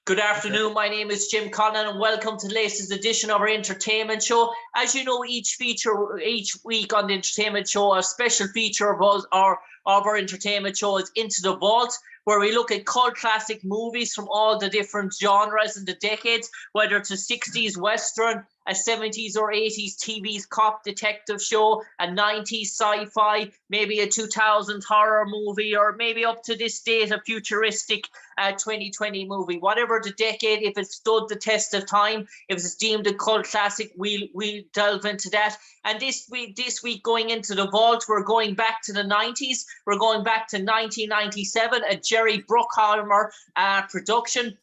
Good afternoon. My name is Jim Conlan, and welcome to the latest edition of our entertainment show. As you know, each week on the entertainment show, a special feature of our entertainment show is Into the Vault, where we look at cult classic movies from all the different genres and the decades, whether it's a 60s Western, a 70s or 80s TV's cop detective show, a 90s sci-fi, maybe a 2000 horror movie, or maybe up to this date, a futuristic 2020 movie. Whatever the decade, if it stood the test of time, if it's deemed a cult classic, we'll delve into that. And this week going into the vault, we're going back to the 90s. We're going back to 1997, a Jerry Bruckheimer production.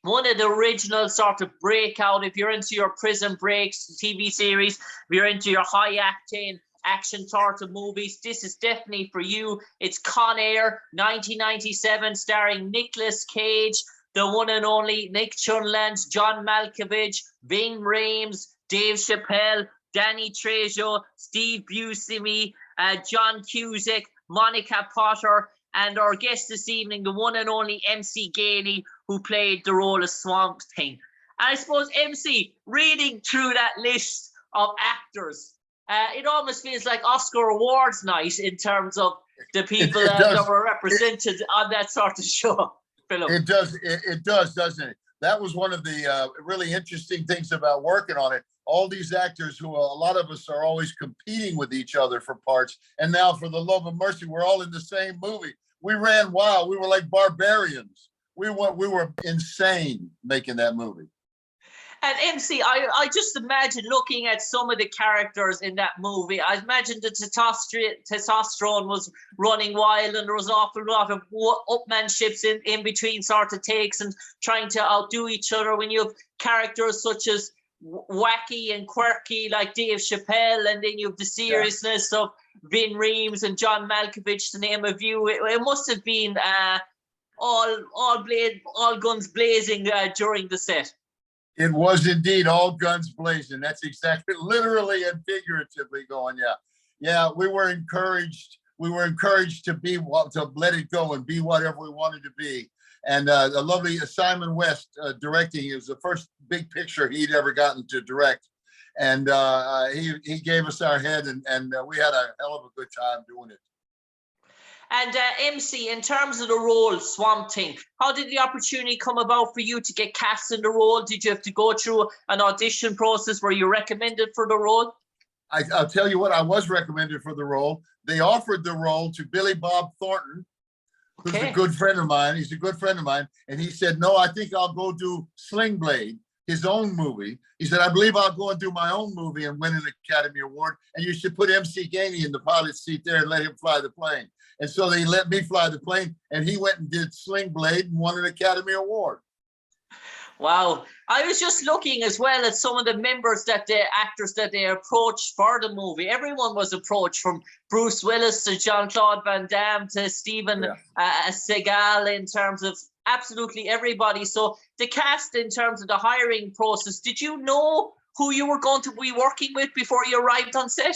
One of the original sort of breakout, if you're into your Prison Breaks TV series, if you're into your high-acting action sort of movies, this is definitely for you. It's Con Air, 1997, starring Nicolas Cage, the one and only Nick Conlan, John Malkovich, Ving Rhimes, Dave Chappelle, Danny Trejo, Steve Buscemi, John Cusack, Monica Potter, and our guest this evening, the one and only MC Gainey, who played the role of Swamp Thing. And I suppose, MC, reading through that list of actors, it almost feels like Oscar Awards night in terms of the people that were represented on that sort of show. Philip. It does, doesn't it? That was one of the really interesting things about working on it. All these actors who a lot of us are always competing with each other for parts. And now, for the love of mercy, we're all in the same movie. We ran wild. We were like barbarians. We were insane making that movie. And MC, I just imagine looking at some of the characters in that movie. I imagine the testosterone was running wild, and there was an awful lot of upmanships in between sort of takes and trying to outdo each other. When you have characters such as wacky and quirky like Dave Chappelle, and then you have the seriousness of Ving Rhimes and John Malkovich, to name a few. It must have been all guns blazing during the set. It was indeed all guns blazing. That's exactly, literally and figuratively going. Yeah. We were encouraged. We were encouraged to let it go and be whatever we wanted to be. And the lovely Simon West directing. It was the first big picture he'd ever gotten to direct. And he gave us our head, and we had a hell of a good time doing it. And MC, in terms of the role, Swamp Thing, how did the opportunity come about for you to get cast in the role? Did you have to go through an audition process? Were you recommended for the role? I'll tell you what, I was recommended for the role. They offered the role to Billy Bob Thornton, who's a good friend of mine. He's a good friend of mine. And he said, no, I think I'll go do Sling Blade, his own movie. He said, I believe I'll go and do my own movie and win an Academy Award. And you should put MC Gainey in the pilot seat there and let him fly the plane. And so they let me fly the plane, and he went and did Sling Blade and won an Academy Award. Wow. I was just looking as well at some of the actors that they approached for the movie. Everyone was approached, from Bruce Willis to Jean-Claude Van Damme to Steven Seagal, in terms of absolutely everybody. So the cast, in terms of the hiring process, did you know who you were going to be working with before you arrived on set?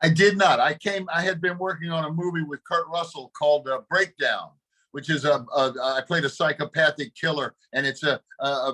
I did not. I had been working on a movie with Kurt Russell called Breakdown, which is I played a psychopathic killer, and it's a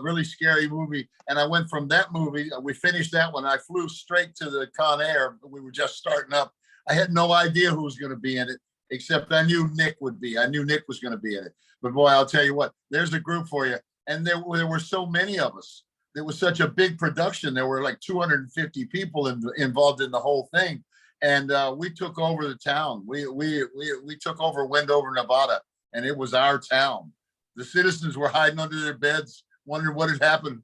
really scary movie. And I went from that movie, we finished that one, I flew straight to the Con Air. We were just starting up. I had no idea who was going to be in it, except I knew Nick would be. I knew Nick was going to be in it. But boy, I'll tell you what, there's a group for you. And there were so many of us. It was such a big production. There were like 250 people involved in the whole thing. And we took over the town. We took over Wendover, Nevada, and it was our town. The citizens were hiding under their beds, wondering what had happened.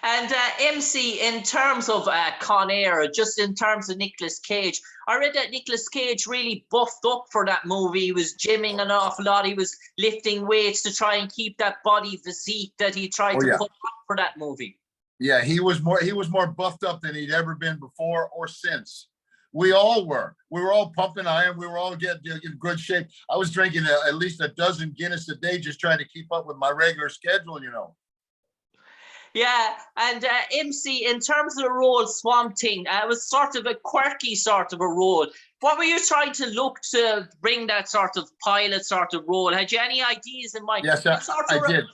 And MC, in terms of Con Air, just in terms of Nicolas Cage, I read that Nicolas Cage really buffed up for that movie. He was gymming an awful lot. He was lifting weights to try and keep that body physique that he tried to put up for that movie. Yeah, he was more buffed up than he'd ever been before or since. We all were. We were all pumping iron. We were all getting in good shape. I was drinking at least a dozen Guinness a day, just trying to keep up with my regular schedule, you know. Yeah, and MC, in terms of the role Swamp Thing, it was sort of a quirky sort of a role. What were you trying to look to bring that sort of pilot sort of role? Had you any ideas in mind? Yes, I did.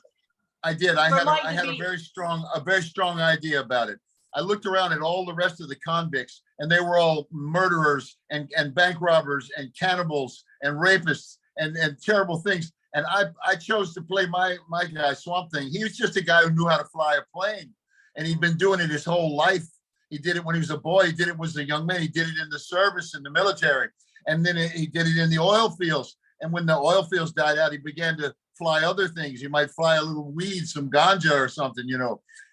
I did. I Reminded had me. a very strong idea about it. I looked around at all the rest of the convicts, and they were all murderers and bank robbers and cannibals and rapists and terrible things. And I chose to play my guy, Swamp Thing. He was just a guy who knew how to fly a plane, and he'd been doing it his whole life. He did it when he was a boy. He did it when he was a young man. He did it in the service, in the military, and then he did it in the oil fields. And when the oil fields died out, he began to fly other things. You might fly a little weed, some ganja or something,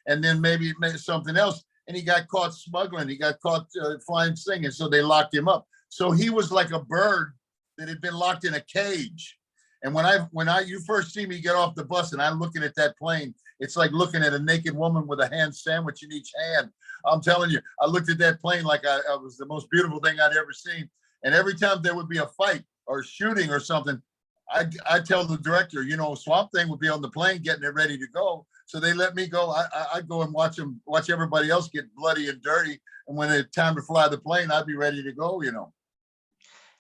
and then maybe something else. And he got caught smuggling. He got caught flying singing. So they locked him up. So he was like a bird that had been locked in a cage. And when you first see me get off the bus and I'm looking at that plane, it's like looking at a naked woman with a ham sandwich in each hand. I'm telling you, I looked at that plane like I was the most beautiful thing I'd ever seen. And every time there would be a fight or shooting or something, I tell the director, Swamp Thing would be on the plane getting it ready to go. So they let me go. I'd go and watch everybody else get bloody and dirty. And when it's time to fly the plane, I'd be ready to go,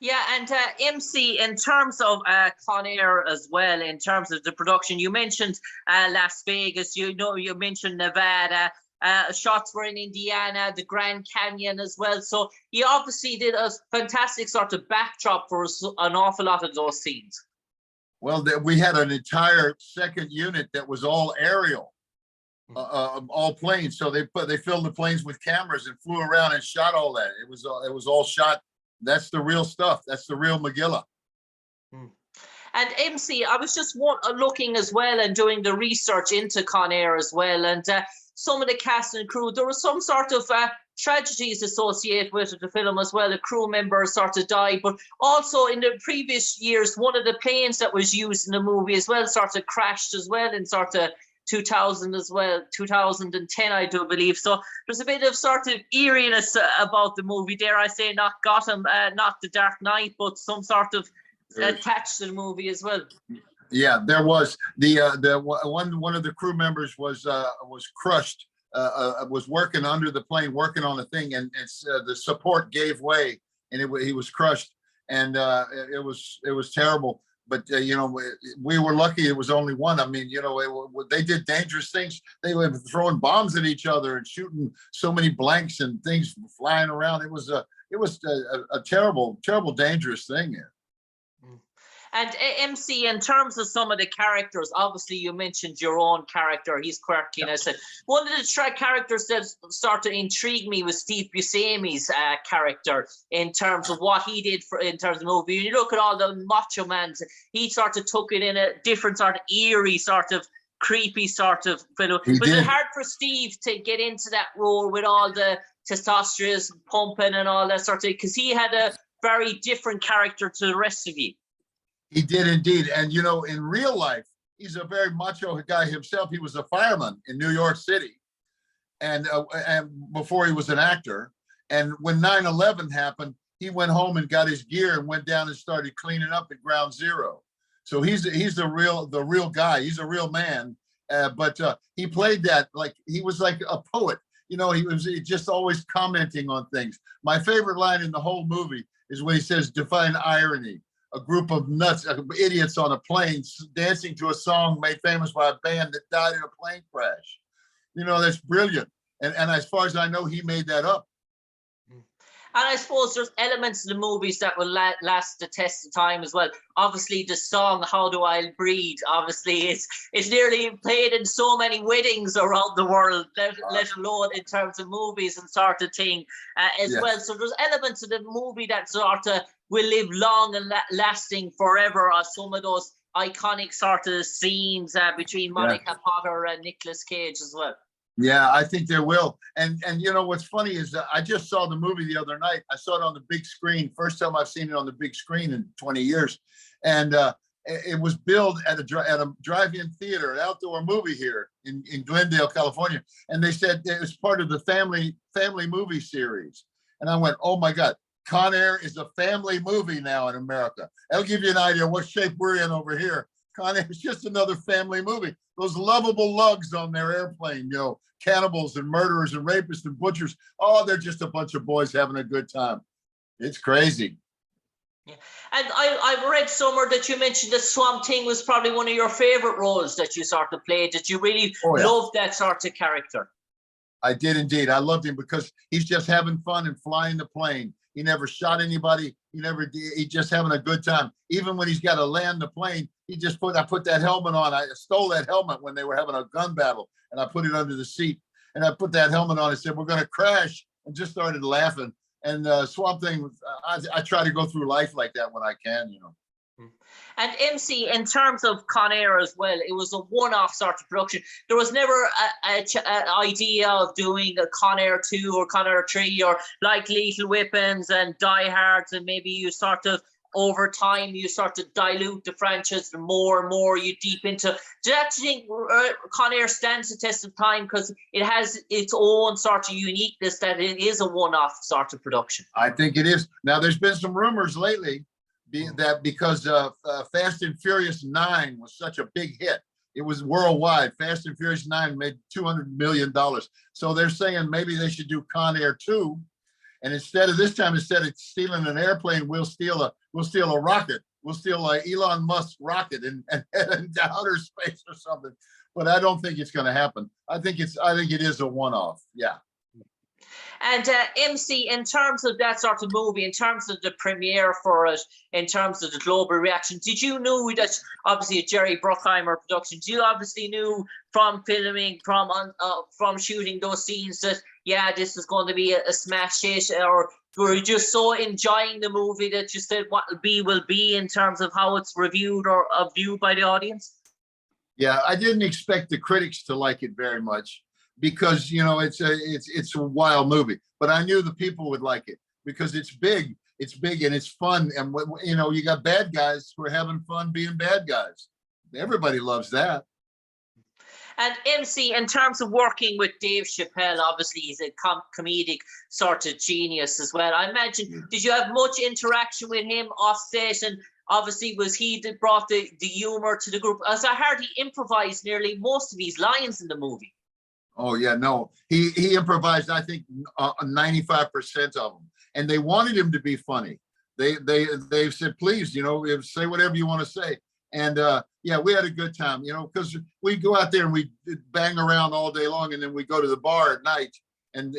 Yeah, and MC, in terms of Con Air as well, in terms of the production, you mentioned Las Vegas, you mentioned Nevada, shots were in Indiana, the Grand Canyon as well. So you obviously did a fantastic sort of backdrop for an awful lot of those scenes. Well, we had an entire second unit that was all aerial, all planes. So they filled the planes with cameras and flew around and shot all that. It was all shot. That's the real stuff. That's the real Megillah. And MC, I was just looking as well and doing the research into Con Air as well. And some of the cast and crew, there was some sort of tragedies associated with the film as well. A crew member sort of died, but also in the previous years, one of the planes that was used in the movie as well sort of crashed as well in sort of 2000 as well, 2010, I do believe. So there's a bit of sort of eeriness about the movie. Dare I say, not Gotham, not The Dark Knight, but some sort of attached to the movie as well. Yeah, there was the one of the crew members was crushed. Was working under the plane, working on a thing, and the support gave way, and he was crushed, and it was terrible. But we were lucky it was only one. I mean, they did dangerous things. They were throwing bombs at each other and shooting so many blanks and things flying around. It was a terrible, terrible, dangerous thing. And MC, in terms of some of the characters, obviously you mentioned your own character. He's quirky, and I said one of the characters that started to intrigue me was Steve Buscemi's character in terms of what he did in terms of the movie. You look at all the Macho Mans, he sort of took it in a different sort of eerie, sort of creepy sort of film. Was it hard for Steve to get into that role with all the testosterone pumping and all that sort of? Because he had a very different character to the rest of you. He did indeed. And, in real life, he's a very macho guy himself. He was a fireman in New York City and before he was an actor. And when 9/11 happened, he went home and got his gear and went down and started cleaning up at Ground Zero. So he's the real guy. He's a real man. But he played that like he was like a poet. He was just always commenting on things. My favorite line in the whole movie is when he says, "Define irony." A group of nuts, idiots on a plane dancing to a song made famous by a band that died in a plane crash. That's brilliant. And as far as I know, he made that up. And I suppose there's elements of the movies that will last the test of time as well. Obviously, the song "How Do I Breathe," obviously, it's nearly played in so many weddings around the world, let alone in terms of movies and sort of thing as well. So there's elements of the movie that sort of will live long and lasting forever. Some of those iconic sort of scenes between Monica Potter and Nicolas Cage as well. Yeah, I think there will. And what's funny is that I just saw the movie the other night. I saw it on the big screen. First time I've seen it on the big screen in 20 years. And it was billed at a drive-in theater, an outdoor movie here in Glendale, California. And they said it was part of the family movie series. And I went, oh my God, Con Air is a family movie now in America. That'll give you an idea what shape we're in over here. Con Air is just another family movie. Those lovable lugs on their airplane, cannibals and murderers and rapists and butchers. Oh, they're just a bunch of boys having a good time. It's crazy. Yeah. And I've read somewhere that you mentioned that Swamp Thing was probably one of your favorite roles that you sort of played, that you really Oh yeah, loved that sort of character. I did indeed. I loved him because he's just having fun and flying the plane. He never shot anybody. He's just having a good time. Even when he's got to land the plane, I put that helmet on. I stole that helmet when they were having a gun battle, and I put it under the seat. And I put that helmet on and said, "We're going to crash," and just started laughing. And Swamp Thing, I try to go through life like that when I can. And MC, in terms of Con Air as well, it was a one-off sort of production. There was never an idea of doing a Con Air 2 or Con Air 3 or like Lethal Weapons and Die Hards, and maybe you sort of, over time, you sort of dilute the franchise the more and more you deep into. Do you think Con Air stands the test of time because it has its own sort of uniqueness, that it is a one-off sort of production? I think it is. Now, there's been some rumors lately that because Fast and Furious 9 was such a big hit, it was worldwide. Fast and Furious 9 made $200 million. So they're saying maybe they should do Con Air 2. And instead of stealing an airplane, we'll steal a rocket. We'll steal a Elon Musk rocket and head into outer space or something. But I don't think it's going to happen. I think it is a one-off. Yeah. And MC, in terms of that sort of movie, in terms of the premiere for it, in terms of the global reaction, did you know that obviously a Jerry Bruckheimer production? You obviously knew from filming, from shooting those scenes that this is going to be a smash hit, or were you just so enjoying the movie that you said what will be in terms of how it's reviewed or viewed by the audience? Yeah, I didn't expect the critics to like it very much, because it's a wild movie, but I knew the people would like it because it's big and it's fun, and you got bad guys who are having fun being bad guys. Everybody loves that. And MC, in terms of working with Dave Chappelle, obviously he's a comedic sort of genius as well. I imagine, did you have much interaction with him off set? And obviously, was he that brought the humor to the group? As I heard, he improvised nearly most of his lines in the movie. Oh yeah, no, he improvised, I think, 95% of them, and they wanted him to be funny. They said, please, say whatever you want to say. And we had a good time, because we go out there and we bang around all day long, and then we go to the bar at night and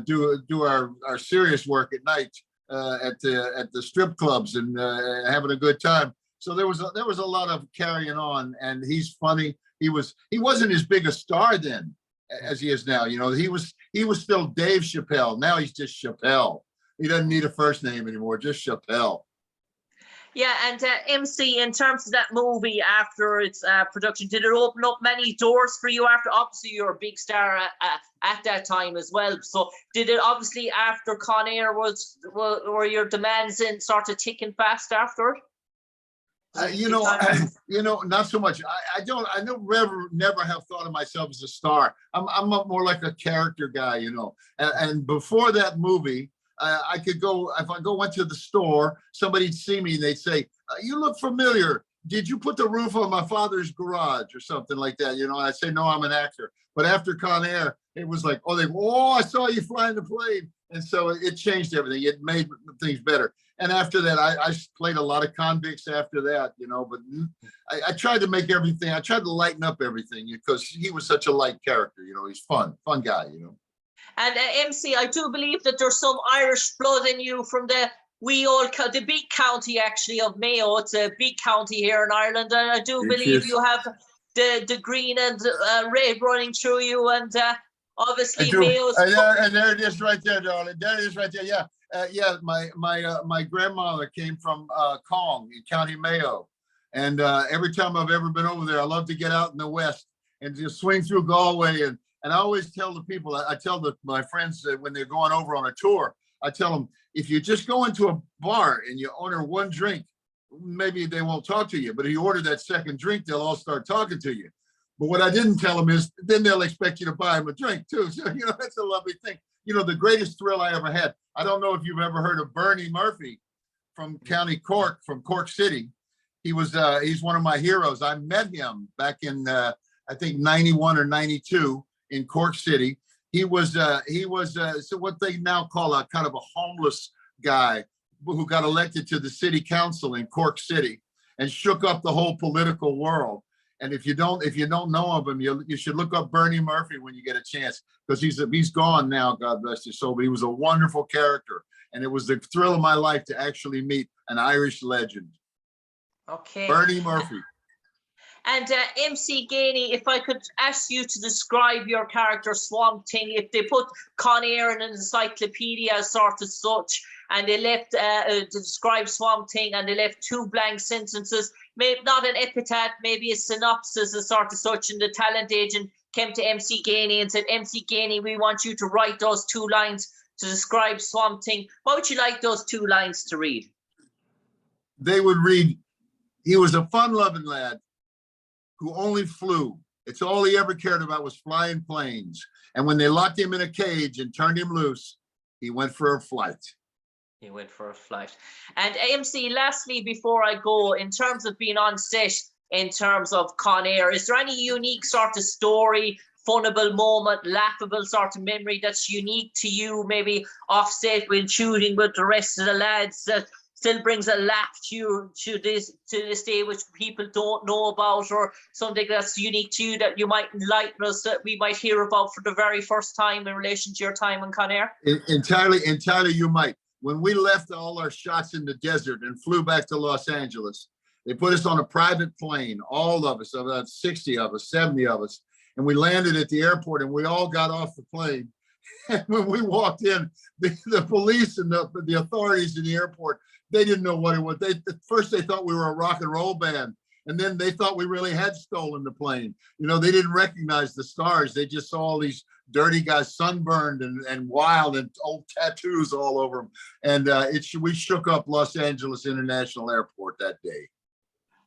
do our serious work at night at the strip clubs and having a good time. So there was a lot of carrying on, and he's funny. He wasn't as big a star then as he is now. He was still Dave Chappelle. Now he's just Chappelle. He doesn't need a first name anymore, just Chappelle. Yeah, and MC, in terms of that movie after its production, did it open up many doors for you after? Obviously, you're a big star at that time as well. So did it, obviously, after Con Air, were your demands in sort of ticking fast after it? Not so much. I never have thought of myself as a star. I'm more like a character guy, and before that movie, I could go, if I went to the store, somebody'd see me and they'd say, you look familiar. Did you put the roof on my father's garage or something like that? And I'd say, no, I'm an actor. But after Con Air, it was like, I saw you flying the plane. And so it changed everything. It made things better. And after that, I played a lot of convicts after that, but I tried to make everything, I tried to lighten up everything because he was such a light character. He's fun guy, And MC, I do believe that there's some Irish blood in you from the big county actually of Mayo. It's a big county here in Ireland, and I do believe you have the green and red running through you, and obviously Mayo's. And there it is right there, darling. There it is right there. Yeah, my grandmother came from Colm in County Mayo, and every time I've ever been over there, I love to get out in the west and just swing through Galway. And I always tell the people, I tell my friends that when they're going over on a tour, I tell them, if you just go into a bar and you order one drink, maybe they won't talk to you. But if you order that second drink, they'll all start talking to you. But what I didn't tell them is then they'll expect you to buy them a drink too. So, that's a lovely thing. The greatest thrill I ever had. I don't know if you've ever heard of Bernie Murphy from County Cork, from Cork City. He's one of my heroes. I met him back in, I think, 91 or 92. In Cork City. He was so what they now call a kind of a homeless guy, who got elected to the city council in Cork City and shook up the whole political world. And if you don't know of him, you should look up Bernie Murphy when you get a chance, because he's gone now, God bless his soul. But he was a wonderful character, and it was the thrill of my life to actually meet an Irish legend. Okay. Bernie Murphy. And MC Gainey, if I could ask you to describe your character Swamp Thing, if they put Con Air in an encyclopedia sort of such, and they left to describe Swamp Thing, and they left 2 blank sentences, maybe not an epitaph, maybe a synopsis, a sort of such, and the talent agent came to MC Gainey and said, MC Gainey, we want you to write those 2 lines to describe Swamp Thing. What would you like those 2 lines to read? They would read, he was a fun-loving lad who only flew. It's all he ever cared about was flying planes. And when they locked him in a cage and turned him loose, he went for a flight. He went for a flight. And MC, lastly, before I go, in terms of being on set, in terms of Con Air, is there any unique sort of story, funnable moment, laughable sort of memory that's unique to you, maybe offset when shooting with the rest of the lads, that still brings a laugh to this day, which people don't know about, or something that's unique to you that you might enlighten us, that we might hear about for the very first time in relation to your time in Con Air? Entirely, you might. When we left all our shots in the desert and flew back to Los Angeles, they put us on a private plane, all of us, about 60 of us, 70 of us, and we landed at the airport, and we all got off the plane. And when we walked in, the police and the authorities in the airport, they didn't know what it was. At first they thought we were a rock and roll band, and then they thought we really had stolen the plane. You know, they didn't recognize the stars. They just saw all these dirty guys, sunburned and wild, and old tattoos all over them. And we shook up Los Angeles International Airport that day.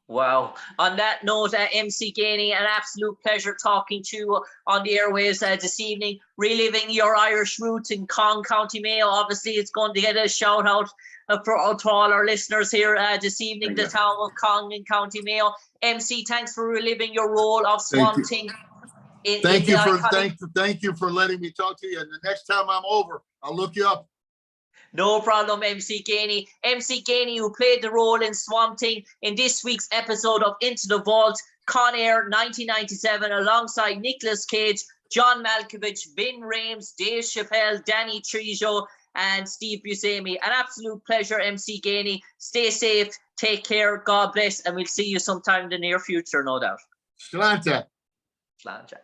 Wow. On that note, MC Gainey, an absolute pleasure talking to you on the airways this evening, reliving your Irish roots in Con, County Mayo. Obviously, it's going to get a shout out to all our listeners here this evening, the town of Con in County Mayo. MC, thanks for reliving your role of Swamp Thing. Thank you for letting me talk to you. And the next time I'm over, I'll look you up. No problem, MC Gainey. MC Gainey, who played the role in Swamp Thing in this week's episode of Into the Vault, Con Air 1997, alongside Nicolas Cage, John Malkovich, Ving Rhimes, Dave Chappelle, Danny Trejo, and Steve Buscemi. An absolute pleasure, MC Gainey. Stay safe, take care, God bless, and we'll see you sometime in the near future, no doubt. Slanta. Slanja.